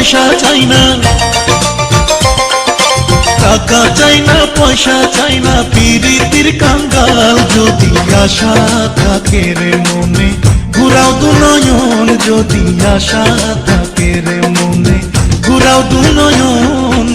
পয়সা চাই না, টাকা চাই না পয়সা চাই না, পিরিতির কাঙ্গাল যদি আশা থাকে রে মনে, ঘুরাও দু নয়ন যদি আশা থাকে রে মনে, ঘুরাও দু নয়ন।